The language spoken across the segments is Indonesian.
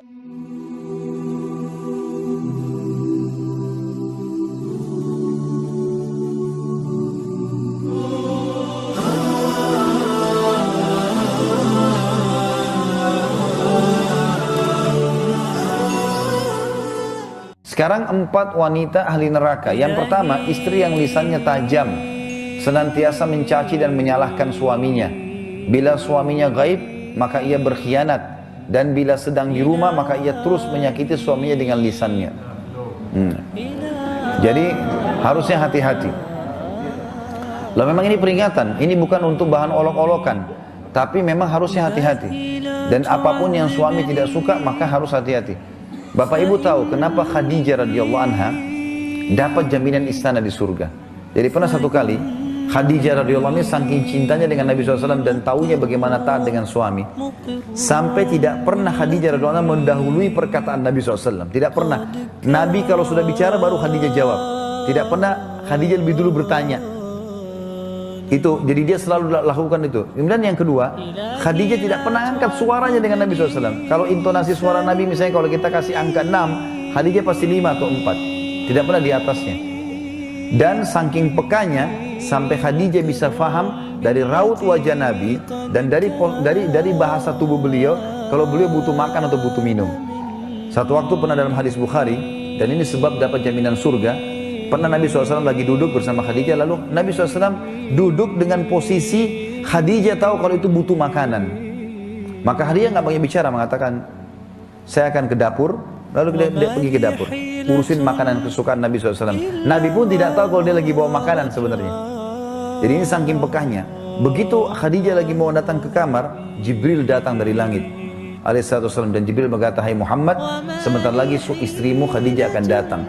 Sekarang 4 wanita ahli neraka. Yang pertama, istri yang lisannya tajam, senantiasa mencaci dan menyalahkan suaminya. Bila suaminya gaib, maka ia berkhianat. Dan bila sedang di rumah, maka ia terus menyakiti suaminya dengan lisannya. Jadi harusnya hati-hati. Lah memang ini peringatan, ini bukan untuk bahan olok-olokan, tapi memang harusnya hati-hati. Dan apapun yang suami tidak suka, maka harus hati-hati. Bapak Ibu tahu kenapa Khadijah radhiyallahu anha dapat jaminan istana di surga. Jadi pernah satu kali Khadijah radhiyallahu anha saking cintanya dengan Nabi SAW dan tahunya bagaimana taat dengan suami, sampai tidak pernah Khadijah radhiyallahu anha mendahului perkataan Nabi SAW. Tidak pernah. Nabi kalau sudah bicara baru Khadijah jawab. Tidak pernah Khadijah lebih dulu bertanya. Itu, jadi dia selalu lakukan itu. Kemudian yang kedua, Khadijah tidak pernah angkat suaranya dengan Nabi SAW. Kalau intonasi suara Nabi misalnya kalau kita kasih angka 6, Khadijah pasti 5 atau 4. Tidak pernah di atasnya. Dan saking pekanya, sampai Khadijah bisa faham dari raut wajah Nabi dan dari bahasa tubuh beliau, kalau beliau butuh makan atau butuh minum. Satu waktu pernah dalam hadis Bukhari, dan ini sebab dapat jaminan surga. Pernah Nabi SAW lagi duduk bersama Khadijah, lalu Nabi SAW duduk dengan posisi Khadijah tahu kalau itu butuh makanan. Maka Khadijah nggak banyak bicara, mengatakan, saya akan ke dapur, lalu dia pergi ke dapur, urusin makanan kesukaan Nabi SAW. Nabi pun tidak tahu kalau dia lagi bawa makanan sebenarnya. Jadi ini saking pekahnya. Begitu Khadijah lagi mau datang ke kamar, Jibril datang dari langit alaihissalam, dan Jibril berkata, hai Muhammad, sebentar lagi istrimu Khadijah akan datang.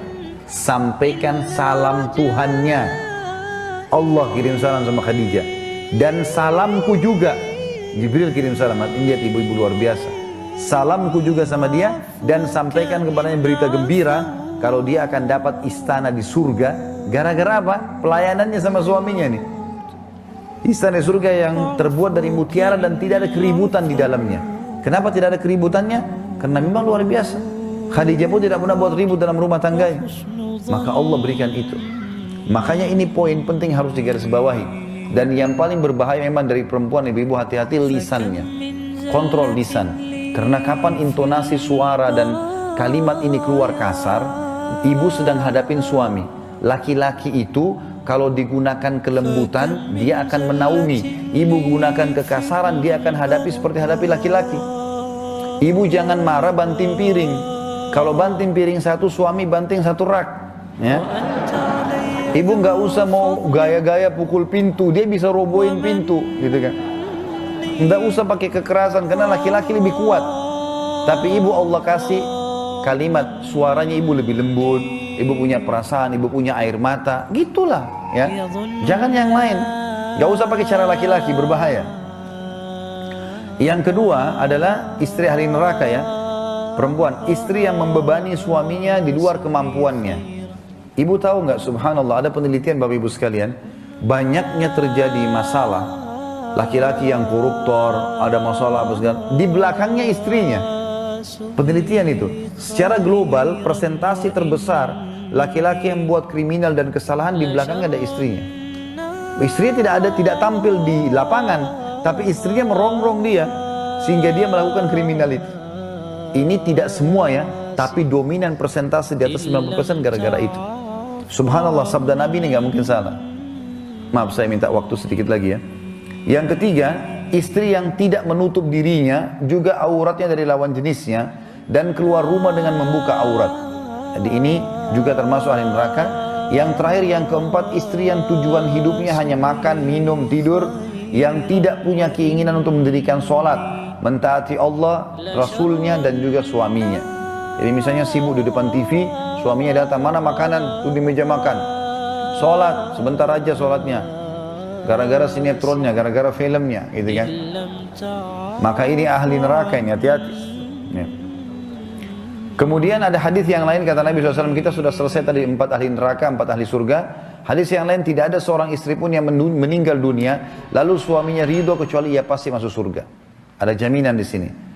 Sampaikan salam Tuhannya. Allah kirim salam sama Khadijah. Dan salamku juga. Jibril kirim salam. Ini lihat ibu-ibu luar biasa. Salamku juga sama dia. Dan sampaikan kepadanya berita gembira. Kalau dia akan dapat istana di surga. Gara-gara apa? Pelayanannya sama suaminya nih. Istana di surga yang terbuat dari mutiara dan tidak ada keributan di dalamnya. Kenapa tidak ada keributannya? Karena memang luar biasa. Khadijah pun tidak pernah buat ribut dalam rumah tangganya. Maka Allah berikan itu. Makanya ini poin penting harus digarisbawahi. Dan yang paling berbahaya memang dari perempuan, ibu-ibu hati-hati lisannya. Kontrol lisan. Karena kapan intonasi suara dan kalimat ini keluar kasar, ibu sedang hadapin suami. Laki-laki itu kalau digunakan kelembutan, dia akan menaungi. Ibu gunakan kekasaran, dia akan hadapi seperti hadapi laki-laki. Ibu jangan marah banting piring. Kalau banting piring satu, suami banting satu rak. Ya. Ibu nggak usah mau gaya-gaya pukul pintu, dia bisa robohin pintu, gitu kan. Nggak usah pakai kekerasan karena laki-laki lebih kuat. Tapi ibu Allah kasih kalimat, suaranya ibu lebih lembut, ibu punya perasaan, ibu punya air mata, gitulah, ya. Jangan yang lain. Nggak usah pakai cara laki-laki, berbahaya. Yang kedua adalah istri ahli neraka, ya. Perempuan, istri yang membebani suaminya di luar kemampuannya. Ibu tahu nggak, subhanallah, ada penelitian Bapak Ibu sekalian, banyaknya terjadi masalah laki-laki yang koruptor, ada masalah apa segala, di belakangnya istrinya. Penelitian itu, secara global persentase terbesar laki-laki yang buat kriminal dan kesalahan di belakangnya ada istrinya. Istrinya tidak tampil di lapangan, tapi istrinya merongrong dia sehingga dia melakukan kriminalitas. Ini tidak semua, ya, tapi dominan persentase di atas 90% gara-gara itu. Subhanallah, sabda Nabi ini nggak mungkin salah. Maaf, saya minta waktu sedikit lagi, ya. Yang ketiga, istri yang tidak menutup dirinya, juga auratnya dari lawan jenisnya, dan keluar rumah dengan membuka aurat. Jadi ini juga termasuk ahli neraka. Yang terakhir, yang keempat, istri yang tujuan hidupnya hanya makan, minum, tidur, yang tidak punya keinginan untuk mendirikan sholat, mentaati Allah, Rasulnya, dan juga suaminya. Jadi misalnya sibuk di depan TV, suaminya datang, mana makanan? Tuh di meja makan. Sholat, sebentar aja sholatnya. Gara-gara sinetronnya, gara-gara filmnya, gitu kan. Maka ini ahli neraka ini, hati-hati. Ya. Kemudian ada hadis yang lain, kata Nabi SAW, kita sudah selesai tadi 4 ahli neraka, 4 ahli surga. Hadis yang lain, tidak ada seorang istri pun yang meninggal dunia, lalu suaminya ridho kecuali ia pasti masuk surga. Ada jaminan di sini.